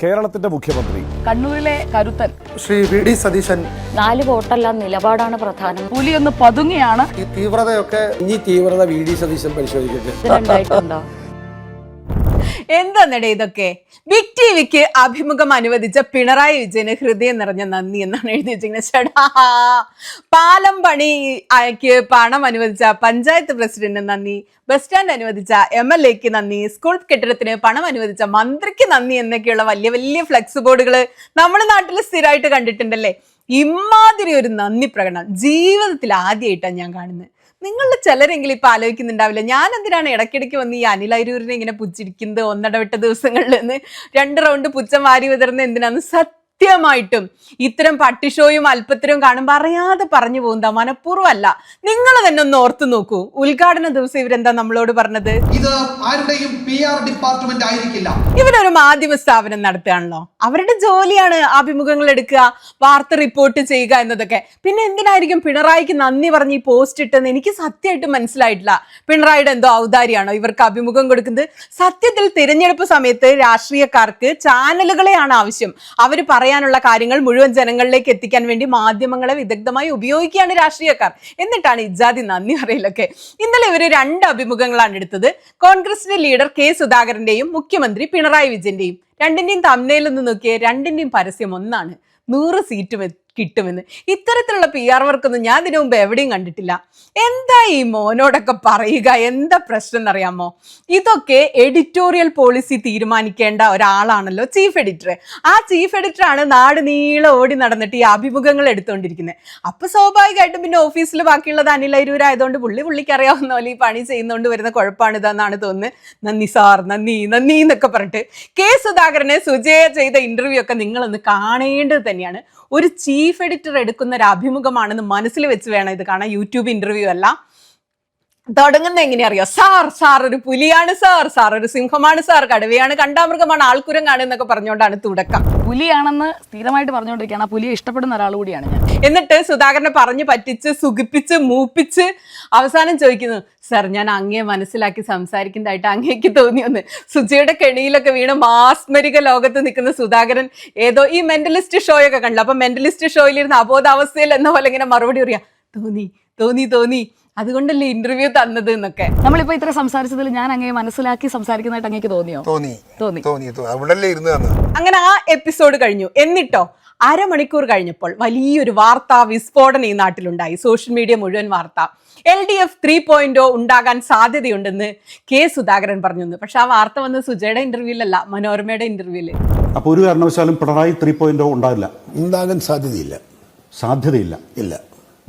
കേരളത്തിന്റെ മുഖ്യമന്ത്രി കണ്ണൂരിലെ കരുത്തൻ ശ്രീ വി ഡി സതീശൻ 4 വോട്ടല്ല നിലപാടാണ് പ്രധാനം. പുലി ഒന്ന് പതുങ്ങിയാണ്. ഈ തീവ്രതയൊക്കെ ഇനി തീവ്രത വി ഡി സതീശൻ പരിശോധിക്കട്ടെ. ഇതിലുണ്ടായിട്ടുണ്ടോ? എന്താന്നടേ ഇതൊക്കെ? ബിഗ് ടിവിക്ക് അഭിമുഖം അനുവദിച്ച പിണറായി വിജയന് ഹൃദയം നിറഞ്ഞ നന്ദി എന്നാണ് എഴുതി വെച്ചിരിക്കുന്നത്. ചേട്ടാ, പാലം പണിക്ക് പണം അനുവദിച്ച പഞ്ചായത്ത് പ്രസിഡന്റിന് നന്ദി, ബസ് സ്റ്റാൻഡ് അനുവദിച്ച MLAക്ക് നന്ദി, സ്കൂൾ കെട്ടിടത്തിന് പണം അനുവദിച്ച മന്ത്രിക്ക് നന്ദി എന്നൊക്കെയുള്ള വലിയ വലിയ ഫ്ലെക്സ് ബോർഡുകൾ നമ്മുടെ നാട്ടിൽ സ്ഥിരമായിട്ട് കണ്ടിട്ടുണ്ടല്ലേ. ഇമാതിരി ഒരു നന്ദി പ്രകടനം ജീവിതത്തിൽ ആദ്യമായിട്ടാണ് ഞാൻ കാണുന്നത്. നിങ്ങളുടെ ചിലരെങ്കിലും ഇപ്പൊ ആലോചിക്കുന്നുണ്ടാവില്ല, ഞാൻ എന്തിനാണ് ഇടയ്ക്കിടയ്ക്ക് വന്ന് ഈ അനിൽ അരൂരിനെ ഇങ്ങനെ പുച്ചിരിക്കുന്നത് ഒന്നിടവിട്ട ദിവസങ്ങളിൽ നിന്ന് 2 റൗണ്ട് പുച്ഛം വാരി വിതറുന്നത് എന്തിനാന്ന്. സത്യമായിട്ടും ഇത്തരം പട്ടിഷോയും അല്പത്തരവും കാണുമ്പോൾ അറിയാതെ പറഞ്ഞു പോകുന്ന മനഃപൂർവ്വമല്ല. നിങ്ങൾ തന്നെ ഒന്ന് ഓർത്തു നോക്കൂ. ഉദ്ഘാടന ദിവസം ഇവരെന്താ നമ്മളോട് പറഞ്ഞത്? ഇത് ആരുടെയും PR ഡിപ്പാർട്ട്മെന്റ് ആയിരിക്കില്ല. ഇവരൊരു മാധ്യമ സ്ഥാപനം നടത്തുകയാണല്ലോ. അവരുടെ ജോലിയാണ് അഭിമുഖങ്ങൾ എടുക്കുക, വാർത്ത റിപ്പോർട്ട് ചെയ്യുക എന്നതൊക്കെ. പിന്നെ എന്തിനായിരിക്കും പിണറായിക്ക് നന്ദി പറഞ്ഞ് ഈ പോസ്റ്റ് ഇട്ടെന്ന് എനിക്ക് സത്യമായിട്ട് മനസ്സിലായിട്ടില്ല. പിണറായിയുടെ എന്തോ ഔദാര്യാണോ ഇവർക്ക് അഭിമുഖം കൊടുക്കുന്നത്? സത്യത്തിൽ തിരഞ്ഞെടുപ്പ് സമയത്ത് രാഷ്ട്രീയക്കാർക്ക് ചാനലുകളെയാണ് ആവശ്യം. അവർ പറയാനുള്ള കാര്യങ്ങൾ മുഴുവൻ ജനങ്ങളിലേക്ക് എത്തിക്കാൻ വേണ്ടി മാധ്യമങ്ങളെ വിദഗ്ധമായി ഉപയോഗിക്കുകയാണ് രാഷ്ട്രീയക്കാർ. എന്നിട്ടാണ് ഇജാതി നന്ദി പറയലൊക്കെ. ഇന്നലെ ഇവര് 2 അഭിമുഖങ്ങളാണ് എടുത്തത്. കോൺഗ്രസിന്റെ ലീഡർ K സുധാകരന്റെയും മുഖ്യമന്ത്രി പിണറായി വിജയന്റെയും. രണ്ടിന്റെയും തംബ്നെയിൽ ഒന്ന് നോക്കിയേ, രണ്ടിന്റെയും പരസ്യം ഒന്നാണ്. 100 സീറ്റ് കിട്ടുമെന്ന്. ഇത്തരത്തിലുള്ള PR വർക്കൊന്നും ഞാൻ ഇതിനു മുമ്പ് എവിടെയും കണ്ടിട്ടില്ല. എന്താ ഈ മോനോടൊക്കെ പറയുക? എന്താ പ്രശ്നം എന്നറിയാമോ? ഇതൊക്കെ എഡിറ്റോറിയൽ പോളിസി തീരുമാനിക്കേണ്ട ഒരാളാണല്ലോ ചീഫ് എഡിറ്റർ. ആ ചീഫ് എഡിറ്ററാണ് നാട് നീളെ ഓടി നടന്നിട്ട് ഈ അഭിമുഖങ്ങൾ എടുത്തുകൊണ്ടിരിക്കുന്നത്. അപ്പൊ സ്വാഭാവികമായിട്ടും പിന്നെ ഓഫീസിൽ ബാക്കിയുള്ളത് അനിൽ അരൂരായതുകൊണ്ട് പുള്ളിക്ക് അറിയാവുന്ന പോലെ ഈ പണി ചെയ്യുന്നതുകൊണ്ട് വരുന്ന കുഴപ്പമാണ് ഇതെന്നാണ് തോന്നുന്നത്. നന്ദി സാർ, നന്ദി നന്ദി എന്നൊക്കെ പറഞ്ഞിട്ട് K സുധാകരനെ സുജയ ചെയ്ത ഇന്റർവ്യൂ ഒക്കെ നിങ്ങളൊന്ന് കാണേണ്ടത് തന്നെയാണ്. ഒരു ചീഫ് എഡിറ്റർ എടുക്കുന്ന ഒരു അഭിമുഖമാണെന്ന് മനസ്സിൽ വെച്ച് വേണം ഇത് കാണാൻ. യൂട്യൂബ് ഇന്റർവ്യൂ അല്ല. തുടങ്ങുന്നത് എങ്ങനെയാ അറിയോ? സാർ ഒരു പുലിയാണ്, സാർ ഒരു സിംഹമാണ്, സാർ കടുവയാണ്, കണ്ടാമൃഗമാണ്, ആൾക്കുരങ്ങാണ് എന്നൊക്കെ പറഞ്ഞുകൊണ്ടാണ് തുടക്കം. പുലിയാണെന്ന് സ്ഥിരമായിട്ട് പറഞ്ഞുകൊണ്ടിരിക്കുകയാണ്. ആ പുലിയെ ഇഷ്ടപ്പെടുന്ന ഒരാൾ കൂടിയാണ് ഞാൻ. എന്നിട്ട് സുധാകരനെ പറഞ്ഞു പറ്റിച്ച് സുഖിപ്പിച്ച് മൂപ്പിച്ച് അവസാനം ചോദിക്കുന്നു, സാർ ഞാൻ അങ്ങയെ മനസ്സിലാക്കി സംസാരിക്കുന്നതായിട്ട് അങ്ങേക്ക് തോന്നിയൊന്ന്. സുജയുടെ കെണിയിലൊക്കെ വീണ് മാസ്മരിക ലോകത്ത് നിൽക്കുന്ന സുധാകരൻ ഏതോ ഈ മെന്റലിസ്റ്റ് ഷോയൊക്കെ കണ്ടില്ല. അപ്പൊ മെന്റലിസ്റ്റ് ഷോയിലിരുന്ന് അബോധാവസ്ഥയിൽ എന്ന പോലെ ഇങ്ങനെ മറുപടി പറയാ, തോന്നി അതുകൊണ്ടല്ലേ ഇന്റർവ്യൂ തന്നത് എന്നൊക്കെ. നമ്മളിപ്പോ ഇത്ര സംസാരിച്ചതിൽ ഞാൻ അങ്ങയെ മനസ്സിലാക്കി സംസാരിക്കുന്നതായിട്ട് അങ്ങേക്ക് തോന്നിയോ? തോന്നി. അവിടെല്ലേ ഇരുന്ന് അങ്ങനെ ആ എപ്പിസോഡ് കഴിഞ്ഞു. എന്നിട്ടോ അരമണിക്കൂർ കഴിഞ്ഞപ്പോൾ വലിയൊരു വാർത്താ വിസ്ഫോടനം ഈ നാട്ടിലുണ്ടായി. സോഷ്യൽ മീഡിയ മുഴുവൻ വാർത്ത. LDF 3.0 ഉണ്ടാകാൻ സാധ്യതയുണ്ടെന്ന് K സുധാകരൻ പറഞ്ഞു. പക്ഷെ ആ വാർത്ത വന്ന് സുജയുടെ ഇന്റർവ്യൂലല്ല, മനോരമയുടെ ഇന്റർവ്യൂല്. അപ്പൊ ഒരു കാരണവശാലും പിണറായി 3.0 ഉണ്ടാകാൻ സാധ്യതയില്ല. ഇല്ല,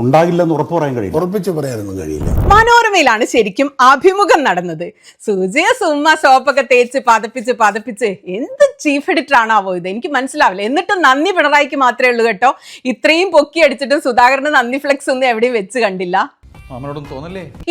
ഉണ്ടാകില്ലെന്ന് ഉറപ്പ് പറയാൻ കഴിയും, ഉറപ്പിച്ച് പറയാനൊന്നും കഴിയില്ല. മനോരമയിലാണ് ശരിക്കും അഭിമുഖം നടന്നത്. സുജയ സുമ്മ സോപ്പൊക്കെ തേച്ച് പതപ്പിച്ച് എന്ത് ചീഫ് എഡിറ്റർ ആണാവോ ഇത്? എനിക്ക് മനസ്സിലാവില്ല. എന്നിട്ടും നന്ദി പിണറായിക്ക് മാത്രമേ ഉള്ളൂ കേട്ടോ. ഇത്രയും പൊക്കി അടിച്ചിട്ടും സുധാകരന് നന്ദി ഫ്ലെക്സ് ഒന്നും എവിടെയും വെച്ച് കണ്ടില്ല.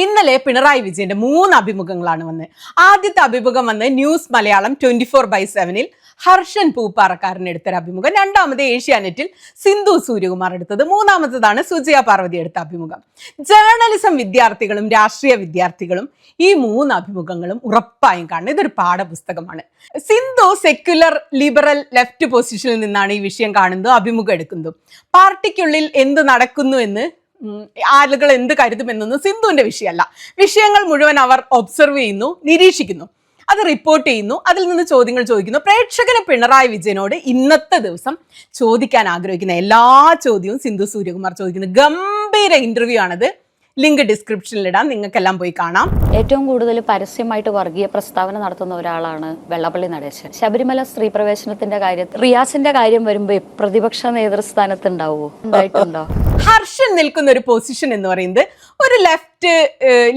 ഇന്നലെ പിണറായി വിജയന്റെ 3 അഭിമുഖങ്ങളാണ് വന്നത്. ആദ്യത്തെ അഭിമുഖം വന്ന് ന്യൂസ് മലയാളം 24/7 ഹർഷൻ പൂപ്പാറക്കാരൻ എടുത്തൊരു അഭിമുഖം. രണ്ടാമത് ഏഷ്യാനെറ്റിൽ സിന്ധു സൂര്യകുമാർ എടുത്തത്. മൂന്നാമത്തതാണ് സുജയ പാർവതി എടുത്ത അഭിമുഖം. ജേർണലിസം വിദ്യാർത്ഥികളും രാഷ്ട്രീയ വിദ്യാർത്ഥികളും ഈ 3 അഭിമുഖങ്ങളും ഉറപ്പായും കാണുന്നത്. ഇതൊരു പാഠപുസ്തകമാണ്. സിന്ധു സെക്യുലർ ലിബറൽ ലെഫ്റ്റ് പൊസിഷനിൽ നിന്നാണ് ഈ വിഷയം കാണുന്നതും അഭിമുഖം എടുക്കുന്നതും. പാർട്ടിക്കുള്ളിൽ എന്ത് നടക്കുന്നു എന്ന് ആളുകൾ എന്ത് കരുതുമെന്നൊന്നും സിന്ധുവിന്റെ വിഷയമല്ല. വിഷയങ്ങൾ മുഴുവൻ അവർ ഒബ്സർവ് ചെയ്യുന്നു, നിരീക്ഷിക്കുന്നു, അത് റിപ്പോർട്ട് ചെയ്യുന്നു, അതിൽ നിന്ന് ചോദ്യങ്ങൾ ചോദിക്കുന്നു. പ്രേക്ഷകന് പിണറായി വിജയനോട് ഇന്നത്തെ ദിവസം ചോദിക്കാൻ ആഗ്രഹിക്കുന്ന എല്ലാ ചോദ്യവും സിന്ധു സൂര്യകുമാർ ചോദിക്കുന്നു. ഗംഭീര ഇന്റർവ്യൂ ആണത്. ലിങ്ക് ഡിസ്ക്രിപ്ഷനിലിടാം, നിങ്ങൾക്കെല്ലാം പോയി കാണാം. ഏറ്റവും കൂടുതൽ പരസ്യമായിട്ട് വർഗീയ പ്രസ്താവന നടത്തുന്ന ഒരാളാണ് വെള്ളാപ്പള്ളി നടേശൻ. ശബരിമല സ്ത്രീ പ്രവേശനത്തിന്റെ കാര്യത്തിൽ റിയാസിന്റെ കാര്യം വരുമ്പോൾ പ്രതിപക്ഷ നേതൃസ്ഥാനത്ത് ഉണ്ടായിട്ടുണ്ടോ? ഹർഷൻ നിൽക്കുന്ന ഒരു പൊസിഷൻ എന്ന് പറയുന്നത് ഒരു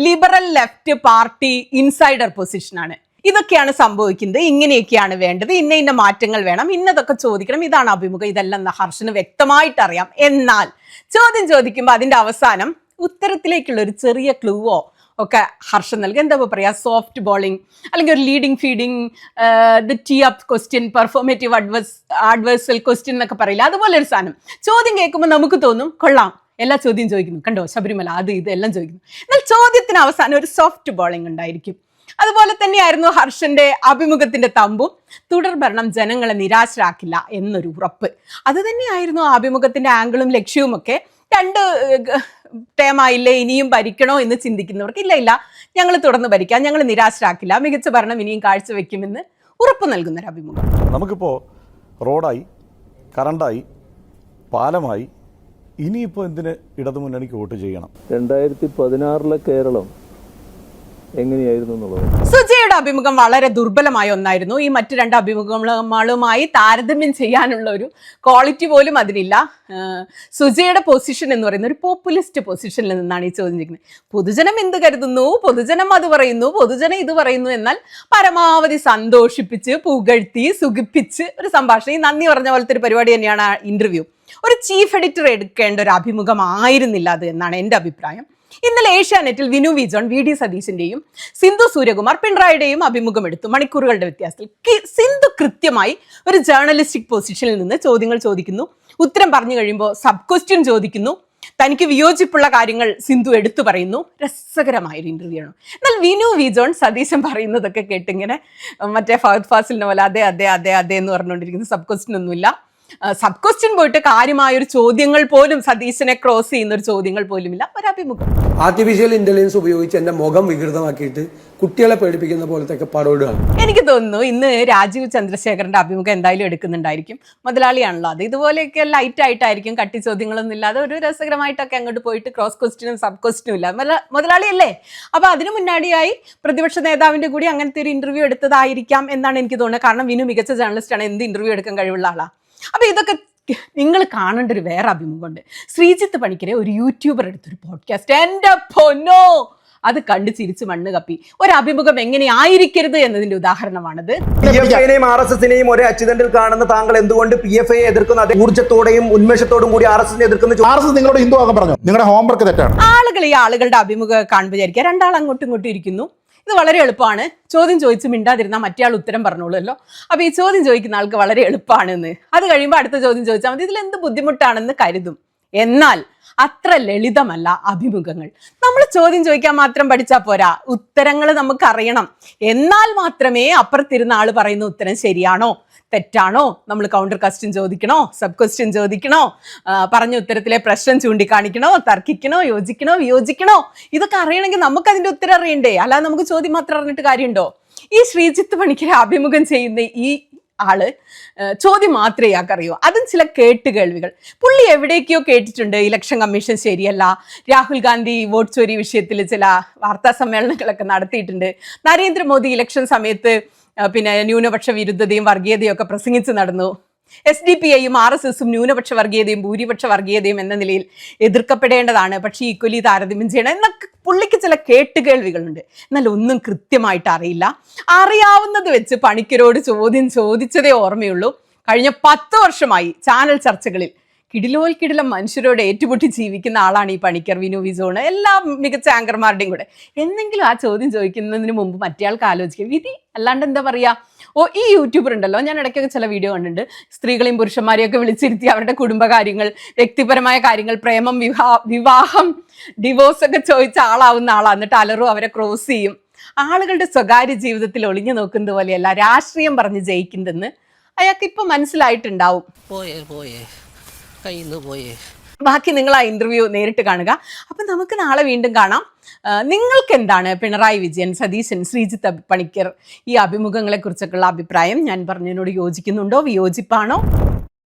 ലിബറൽ ലെഫ്റ്റ് പാർട്ടി ഇൻസൈഡർ പൊസിഷനാണ്. ഇതൊക്കെയാണ് സംഭവിക്കുന്നത്, ഇങ്ങനെയൊക്കെയാണ് വേണ്ടത്, ഇന്ന മാറ്റങ്ങൾ വേണം, ഇന്നതൊക്കെ ചോദിക്കണം, ഇതാണ് അഭിമുഖം, ഇതെല്ലാം ഹർഷന് വ്യക്തമായിട്ട് അറിയാം. എന്നാൽ ചോദ്യം ചോദിക്കുമ്പോൾ അതിന്റെ അവസാനം ഉത്തരത്തിലേക്കുള്ള ഒരു ചെറിയ ക്ലൂവോ ഒക്കെ ഹർഷൻ നൽകുക. എന്താ പറയാ, സോഫ്റ്റ് ബോളിംഗ് അല്ലെങ്കിൽ ഒരു leading feeding, the tee up question, performative adversarial question എന്നൊക്കെ പറയില്ല, അതുപോലെ ഒരു സാധനം. ചോദ്യം കേൾക്കുമ്പോൾ നമുക്ക് തോന്നും കൊള്ളാം, എല്ലാ ചോദ്യം ചോദിക്കുന്നു, കണ്ടോ ശബരിമല അത് ഇത് എല്ലാം ചോദിക്കുന്നു. എന്നാൽ ചോദ്യത്തിന് അവസാനം ഒരു സോഫ്റ്റ് ബോളിംഗ് ഉണ്ടായിരിക്കും. അതുപോലെ തന്നെയായിരുന്നു ഹർഷന്റെ അഭിമുഖത്തിന്റെ തമ്പും. തുടർ ഭരണം ജനങ്ങളെ നിരാശരാക്കില്ല എന്നൊരു ഉറപ്പ്. അത് തന്നെയായിരുന്നു അഭിമുഖത്തിന്റെ ആംഗിളും ലക്ഷ്യവും ഒക്കെ. 2 ടേമായില്ലേ, ഇനിയും ഭരിക്കണോ എന്ന് ചിന്തിക്കുന്നവർക്ക് ഇല്ല, ഞങ്ങൾ തുടർന്ന് ഭരിക്കാം, ഞങ്ങൾ നിരാശരാക്കില്ല, മികച്ച ഭരണം ഇനിയും കാഴ്ചവെക്കുമെന്ന് ഉറപ്പ് നൽകുന്ന ഒരു അഭിമുഖം. നമുക്കിപ്പോൾ റോഡായി, കറണ്ടായി, പാലമായി, ഇനിയിപ്പോൾ എന്തിന് ഇടതുമുന്നണിക്ക് വോട്ട് ചെയ്യണം? 2016 കേരളം എങ്ങനെയായിരുന്നു എന്നുള്ളത്. സുജയുടെ അഭിമുഖം വളരെ ദുർബലമായ ഒന്നായിരുന്നു. ഈ മറ്റു 2 അഭിമുഖങ്ങളുമായി താരതമ്യം ചെയ്യാനുള്ള ഒരു ക്വാളിറ്റി പോലും അതിനില്ല. സുജയുടെ പൊസിഷൻ എന്ന് പറയുന്ന ഒരു പോപ്പുലിസ്റ്റ് പൊസിഷനിൽ നിന്നാണ് ഈ ചോദ്യം ചെയ്യുന്നത്. പൊതുജനം എന്ത് കരുതുന്നു, പൊതുജനം അത് പറയുന്നു, പൊതുജനം ഇത് പറയുന്നു, എന്നാൽ പരമാവധി സന്തോഷിപ്പിച്ച് പുകഴ്ത്തി സുഖിപ്പിച്ച് ഒരു സംഭാഷണം. ഈ നന്ദി പറഞ്ഞ പോലത്തെ ഒരു പരിപാടി തന്നെയാണ് ഇന്റർവ്യൂ. ഒരു ചീഫ് എഡിറ്റർ എടുക്കേണ്ട ഒരു അഭിമുഖമായിരുന്നില്ല അത് എന്നാണ് എൻ്റെ അഭിപ്രായം. ഇന്നലെ ഏഷ്യാനെറ്റിൽ വിനു വി ജോൺ വി ഡി സതീശന്റെയും സിന്ധു സൂര്യകുമാർ പിണറായിയുടെയും അഭിമുഖം എടുത്തു. മണിക്കൂറുകളുടെ വ്യത്യാസത്തിൽ സിന്ധു കൃത്യമായി ഒരു ജേർണലിസ്റ്റിക് പൊസിഷനിൽ നിന്ന് ചോദ്യങ്ങൾ ചോദിക്കുന്നു. ഉത്തരം പറഞ്ഞു കഴിയുമ്പോൾ സബ് ക്വസ്റ്റ്യൻ ചോദിക്കുന്നു. തനിക്ക് വിയോജിപ്പുള്ള കാര്യങ്ങൾ സിന്ധു എടുത്തു പറയുന്നു. രസകരമായൊരു ഇന്റർവ്യൂ ആണ്. എന്നാൽ വിനു വി ജോൺ സതീശൻ പറയുന്നതൊക്കെ കേട്ടിങ്ങനെ മറ്റേ ഫഹദ് ഫാസിലിനെ പോലെ അതെ അതെ അതെ അതെ എന്ന് പറഞ്ഞുകൊണ്ടിരിക്കുന്നു. സബ് ക്വസ്റ്റ്യൻ ഒന്നുമില്ല. സബ് ക്വസ്റ്റ്യൻ പോയിട്ട് കാര്യമായൊരു ചോദ്യങ്ങൾ പോലും സതീശനെ ക്രോസ് ചെയ്യുന്ന ഒരു ചോദ്യങ്ങൾ പോലും ഇല്ല. ഒരു അഭിമുഖം ആർട്ടിഫിഷ്യൽ ഇന്റലിജൻസ് ഉപയോഗിച്ച് എന്റെ മുഖം വികൃതമാക്കിയിട്ട് കുട്ടികളെ പേടിപ്പിക്കുന്ന പോലത്തെ പടോടുകയാണ്. എനിക്ക് തോന്നുന്നു ഇന്ന് രാജീവ് ചന്ദ്രശേഖരന്റെ അഭിമുഖം എന്തായാലും എടുക്കുന്നുണ്ടായിരിക്കും. മുതലാളിയാണല്ലോ അത്. ഇതുപോലെയൊക്കെ ലൈറ്റ് ആയിട്ടായിരിക്കും, കട്ടി ചോദ്യങ്ങളൊന്നും ഇല്ലാതെ ഒരു രസകരമായിട്ടൊക്കെ അങ്ങോട്ട് പോയിട്ട് ക്രോസ് ക്വസ്റ്റ്യനും സബ് ക്വസ്റ്റ്യനും ഇല്ല. മുതലാളിയല്ലേ? അപ്പൊ അതിനു മുന്നാടിയായി പ്രതിപക്ഷ നേതാവിന്റെ കൂടി അങ്ങനത്തെ ഒരു ഇന്റർവ്യൂ എടുത്തതായിരിക്കാം എന്നാണ് എനിക്ക് തോന്നുന്നത്. കാരണം വിനു മികച്ച ജേർണലിസ്റ്റ് ആണ്, എന്ത് ഇന്റർവ്യൂ എടുക്കാൻ കഴിവുള്ള ആളാ. അപ്പൊ ഇതൊക്കെ നിങ്ങൾ കാണേണ്ട ഒരു വേറെ അഭിമുഖമുണ്ട്. ശ്രീജിത്ത് പണിക്കരെ ഒരു യൂട്യൂബർ എടുത്തൊരു പോഡ്കാസ്റ്റ്. എൻ്റെ പൊന്നോ, അത് കണ്ടു ചിരിച്ച് മണ്ണ് കപ്പി. ഒരു അഭിമുഖം എങ്ങനെയായിരിക്കരുത് എന്നതിന്റെ ഉദാഹരണമാണത്. PFIനെയും RSSനെയും ഒരേ അച്ചുതണ്ടിൽ കാണുന്ന താങ്കൾ എന്തുകൊണ്ട് PFIയെ എതിർക്കുന്ന അതേ ഊർജ്ജത്തോടെയും ഉന്മേഷത്തോടും കൂടി RSSനെ എതിർക്കുന്ന? RSS നിങ്ങളോട് ഹിന്ദു ആകാൻ പറഞ്ഞു. നിങ്ങളുടെ ഹോംവർക്ക് തെറ്റാണ്. ആളുകൾ ഈ ആളുകളുടെ അഭിമുഖം കാണുമ്പോൾ വിചാരിക്കുക 2 ആൾ അങ്ങോട്ടും ഇങ്ങോട്ടും ഇരിക്കുന്നു, ഇത് വളരെ എളുപ്പമാണ്, ചോദ്യം ചോദിച്ച് മിണ്ടാതിരുന്നാൽ മറ്റേ ആൾ ഉത്തരം പറഞ്ഞോളൂല്ലോ. അപ്പൊ ഈ ചോദ്യം ചോദിക്കുന്ന ആൾക്ക് വളരെ എളുപ്പമാണെന്ന്, അത് കഴിയുമ്പോൾ അടുത്ത ചോദ്യം ചോദിച്ചാൽ മതി, ഇതിൽ എന്ത് ബുദ്ധിമുട്ടാണെന്ന് കരുതും. എന്നാൽ അത്ര ലളിതമല്ല അഭിമുഖങ്ങൾ. നമ്മൾ ചോദ്യം ചോദിക്കാൻ മാത്രം പഠിച്ചാൽ പോരാ, ഉത്തരങ്ങൾ നമുക്ക് അറിയണം. എന്നാൽ മാത്രമേ അപ്പുറത്തിരുന്ന ആൾ പറയുന്ന ഉത്തരം ശരിയാണോ തെറ്റാണോ, നമ്മൾ കൗണ്ടർ ക്വസ്റ്റ്യൻ ചോദിക്കണോ, സബ് ക്വസ്റ്റ്യൻ ചോദിക്കണോ, പറഞ്ഞ ഉത്തരത്തിലെ പ്രശ്നം ചൂണ്ടിക്കാണിക്കണോ, തർക്കിക്കണോ, യോജിക്കണോ, വിയോജിക്കണോ, ഇതൊക്കെ അറിയണമെങ്കിൽ നമുക്ക് അതിന്റെ ഉത്തരം അറിയണ്ടേ? അല്ലാതെ നമുക്ക് ചോദ്യം മാത്രം അറിഞ്ഞിട്ട് കാര്യമുണ്ടോ? ഈ ശ്രീജിത്ത് പണിക്കരെ അഭിമുഖം ചെയ്യുന്ന ഈ ആള് ചോദ്യം മാത്രമേ ഇയാൾക്കറിയൂ, അതും ചില കേട്ടുകേൾവികൾ. പുള്ളി എവിടേക്കോ കേട്ടിട്ടുണ്ട് ഇലക്ഷൻ കമ്മീഷൻ ശരിയല്ല, രാഹുൽ ഗാന്ധി വോട്ട് ചോരി വിഷയത്തിൽ ചില വാർത്താ സമ്മേളനങ്ങളൊക്കെ നടത്തിയിട്ടുണ്ട്, നരേന്ദ്രമോദി ഇലക്ഷൻ സമയത്ത് പിന്നെ ന്യൂനപക്ഷ വിരുദ്ധതയും വർഗീയതയും ഒക്കെ പ്രസംഗിച്ച് നടന്നു, SDPIയും RSSും ന്യൂനപക്ഷ വർഗീയതയും ഭൂരിപക്ഷ വർഗീയതയും എന്ന നിലയിൽ എതിർക്കപ്പെടേണ്ടതാണ്, പക്ഷേ ഈക്വലി താരതമ്യം ചെയ്യണം എന്നൊക്കെ പുള്ളിക്ക് ചില കേട്ടുകേൾവികളുണ്ട്. എന്നാൽ ഒന്നും കൃത്യമായിട്ട് അറിയില്ല. അറിയാവുന്നത് വെച്ച് പണിക്കരോട് ചോദ്യം ചോദിച്ചതേ ഓർമ്മയുള്ളൂ. കഴിഞ്ഞ 10 വർഷമായി ചാനൽ ചർച്ചകളിൽ കിടിലോൽക്കിടിലം മനുഷ്യരോട് ഏറ്റുമുട്ടി ജീവിക്കുന്ന ആളാണ് ഈ പണിക്കർ, വിനു വി ജോൺ, എല്ലാ മികച്ച ആങ്കർമാരുടെയും കൂടെ. എന്തെങ്കിലും ആ ചോദ്യം ചോദിക്കുന്നതിന് മുമ്പ് മറ്റേയാൾക്ക് ആലോചിക്കുക വിധി, അല്ലാണ്ട് എന്താ പറയാ. ഈ യൂട്യൂബർ ഉണ്ടല്ലോ, ഞാൻ ഇടയ്ക്കൊക്കെ ചില വീഡിയോ കണ്ടിട്ടുണ്ട്, സ്ത്രീകളെയും പുരുഷന്മാരെയും ഒക്കെ വിളിച്ചിരുത്തി അവരുടെ കുടുംബകാര്യങ്ങൾ, വ്യക്തിപരമായ കാര്യങ്ങൾ, പ്രേമം, വിവാഹം, ഡിവോഴ്സ് ഒക്കെ ചോദിച്ച ആളാവുന്ന ആളാണ്. എന്നിട്ട് അലറും, അവരെ ക്രോസ് ചെയ്യും. ആളുകളുടെ സ്വകാര്യ ജീവിതത്തിൽ ഒളിഞ്ഞു നോക്കുന്നത് പോലെയല്ല രാഷ്ട്രീയം പറഞ്ഞ് ജയിക്കുന്നതെന്ന് അയാൾക്ക് ഇപ്പൊ മനസ്സിലായിട്ടുണ്ടാവും. ബാക്കി നിങ്ങൾ ആ ഇന്റർവ്യൂ നേരിട്ട് കാണുക. അപ്പം നമുക്ക് നാളെ വീണ്ടും കാണാം. നിങ്ങൾക്ക് എന്താണ് പിണറായി വിജയൻ, സതീശൻ, ശ്രീജിത്ത് പണിക്കർ ഈ അഭിമുഖങ്ങളെ കുറിച്ചൊക്കെയുള്ള അഭിപ്രായം? ഞാൻ പറഞ്ഞതിനോട് യോജിക്കുന്നുണ്ടോ, വിയോജിപ്പാണോ?